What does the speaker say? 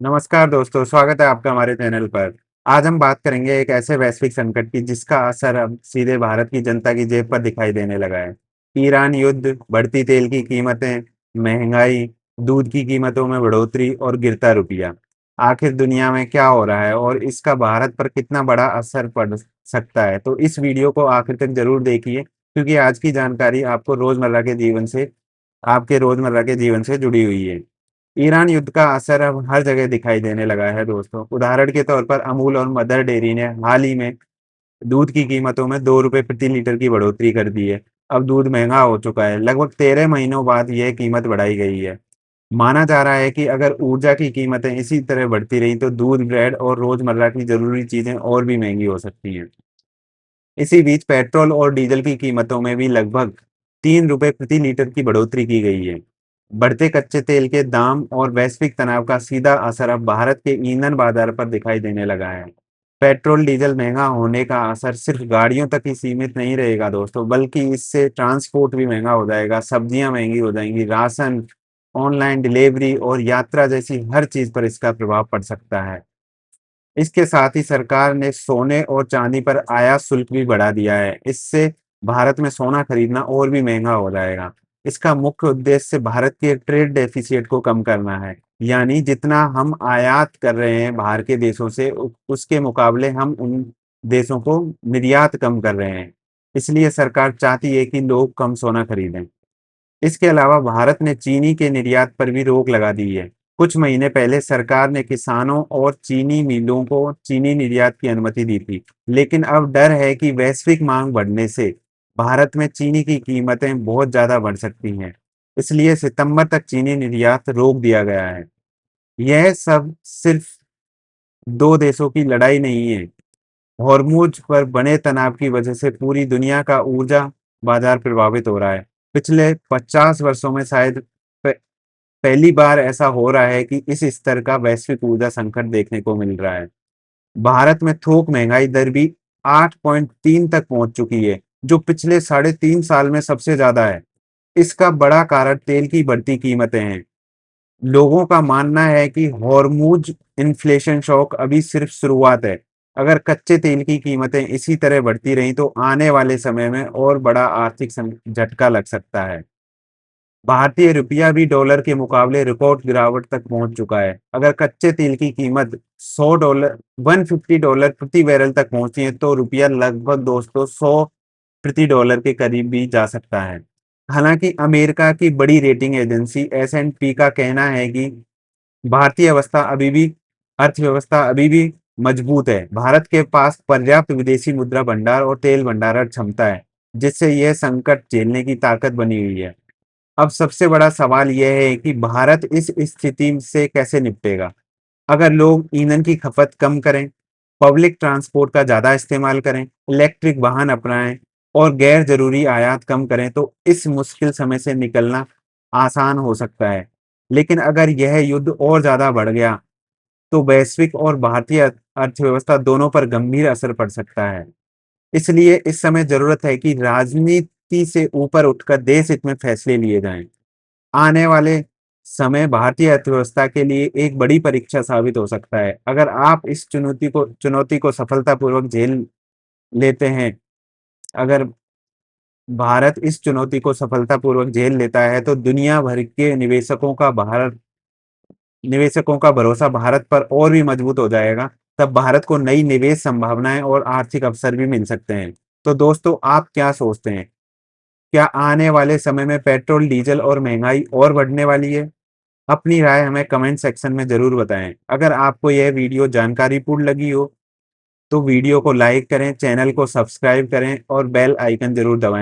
नमस्कार दोस्तों, स्वागत है आपका हमारे चैनल पर। आज हम बात करेंगे एक ऐसे वैश्विक संकट की जिसका असर अब सीधे भारत की जनता की जेब पर दिखाई देने लगा है। ईरान युद्ध, बढ़ती तेल की कीमतें, महंगाई, दूध की कीमतों में बढ़ोतरी और गिरता रुपया। आखिर दुनिया में क्या हो रहा है और इसका भारत पर कितना बड़ा असर पड़ सकता है? तो इस वीडियो को आखिर तक जरूर देखिए, क्योंकि आज की जानकारी आपके रोजमर्रा के जीवन से जुड़ी हुई है। ईरान युद्ध का असर अब हर जगह दिखाई देने लगा है दोस्तों। उदाहरण के तौर पर अमूल और मदर डेयरी ने हाल ही में दूध की कीमतों में 2 रुपए प्रति लीटर की बढ़ोतरी कर दी है। अब दूध महंगा हो चुका है। लगभग 13 महीनों बाद यह कीमत बढ़ाई गई है। माना जा रहा है कि अगर ऊर्जा की कीमतें इसी तरह बढ़ती रही तो दूध, ब्रेड और रोजमर्रा की जरूरी चीजें और भी महंगी हो सकती हैं। इसी बीच पेट्रोल और डीजल की कीमतों में भी लगभग 3 रुपए प्रति लीटर की बढ़ोतरी की गई है। बढ़ते कच्चे तेल के दाम और वैश्विक तनाव का सीधा असर अब भारत के ईंधन बाजार पर दिखाई देने लगा है। पेट्रोल डीजल महंगा होने का असर सिर्फ गाड़ियों तक ही सीमित नहीं रहेगा दोस्तों, बल्कि इससे ट्रांसपोर्ट भी महंगा हो जाएगा, सब्जियां महंगी हो जाएंगी, राशन, ऑनलाइन डिलीवरी और यात्रा जैसी हर चीज पर इसका प्रभाव पड़ सकता है। इसके साथ ही सरकार ने सोने और चांदी पर आयात शुल्क भी बढ़ा दिया है। इससे भारत में सोना खरीदना और भी महंगा हो जाएगा। इसका मुख्य उद्देश्य भारत के ट्रेड डेफिसिट को कम करना है। यानी जितना हम आयात कर रहे हैं बाहर के देशों से, उसके मुकाबले हम उन देशों को निर्यात कम कर रहे हैं। इसलिए सरकार चाहती है कि लोग कम सोना खरीदें। इसके अलावा भारत ने चीनी के निर्यात पर भी रोक लगा दी है। कुछ महीने पहले सरकार ने किसानों और चीनी मिलों को चीनी निर्यात की अनुमति दी थी, लेकिन अब डर है कि वैश्विक मांग बढ़ने से भारत में चीनी की कीमतें बहुत ज्यादा बढ़ सकती हैं। इसलिए सितंबर तक चीनी निर्यात रोक दिया गया है। यह सब सिर्फ दो देशों की लड़ाई नहीं है। हॉर्मुज पर बने तनाव की वजह से पूरी दुनिया का ऊर्जा बाजार प्रभावित हो रहा है। पिछले 50 वर्षों में शायद प- पहली बार ऐसा हो रहा है कि इस स्तर का वैश्विक ऊर्जा संकट देखने को मिल रहा है। भारत में थोक महंगाई दर भी 8.3 तक पहुंच चुकी है, जो पिछले 3.5 साल में सबसे ज्यादा है। इसका बड़ा कारण तेल की बढ़ती कीमतें हैं। लोगों का मानना है कि हॉर्मुज इन्फ्लेशन शॉक अभी सिर्फ शुरुआत है। अगर कच्चे तेल की कीमतें इसी तरह बढ़ती रहीं तो आने वाले समय में और बड़ा आर्थिक झटका लग सकता है। भारतीय रुपया भी डॉलर के मुकाबले रिकॉर्ड गिरावट तक पहुंच चुका है। अगर कच्चे तेल की कीमत $100 $150 प्रति बैरल तक पहुंची है तो रुपया लगभग दोस्तों 100 प्रति डॉलर के करीब भी जा सकता है। हालांकि अमेरिका की बड़ी रेटिंग एजेंसी S&P का कहना है कि भारतीय अर्थव्यवस्था अभी भी मजबूत है। भारत के पास पर्याप्त विदेशी मुद्रा भंडार और तेल भंडारण क्षमता है, जिससे यह संकट झेलने की ताकत बनी हुई है। अब सबसे बड़ा सवाल यह है कि भारत इस स्थिति से कैसे निपटेगा। अगर लोग ईंधन की खपत कम करें, पब्लिक ट्रांसपोर्ट का ज्यादा इस्तेमाल करें, इलेक्ट्रिक वाहन अपनाएं और गैर जरूरी आयात कम करें तो इस मुश्किल समय से निकलना आसान हो सकता है। लेकिन अगर यह युद्ध और ज्यादा बढ़ गया तो वैश्विक और भारतीय अर्थव्यवस्था दोनों पर गंभीर असर पड़ सकता है। इसलिए इस समय जरूरत है कि राजनीति से ऊपर उठकर देश हित में फैसले लिए जाएं। आने वाले समय भारतीय अर्थव्यवस्था के लिए एक बड़ी परीक्षा साबित हो सकता है। अगर आप इस चुनौती को सफलतापूर्वक झेल लेते हैं, अगर भारत इस चुनौती को सफलतापूर्वक झेल लेता है तो दुनिया भर के निवेशकों का भरोसा भारत पर और भी मजबूत हो जाएगा। तब भारत को नई निवेश संभावनाएं और आर्थिक अवसर भी मिल सकते हैं। तो दोस्तों, आप क्या सोचते हैं? क्या आने वाले समय में पेट्रोल, डीजल और महंगाई और बढ़ने वाली है? अपनी राय हमें कमेंट सेक्शन में जरूर बताएं। अगर आपको यह वीडियो जानकारीपूर्ण लगी हो तो वीडियो को लाइक करें, चैनल को सब्सक्राइब करें और बेल आइकन जरूर दबाएं।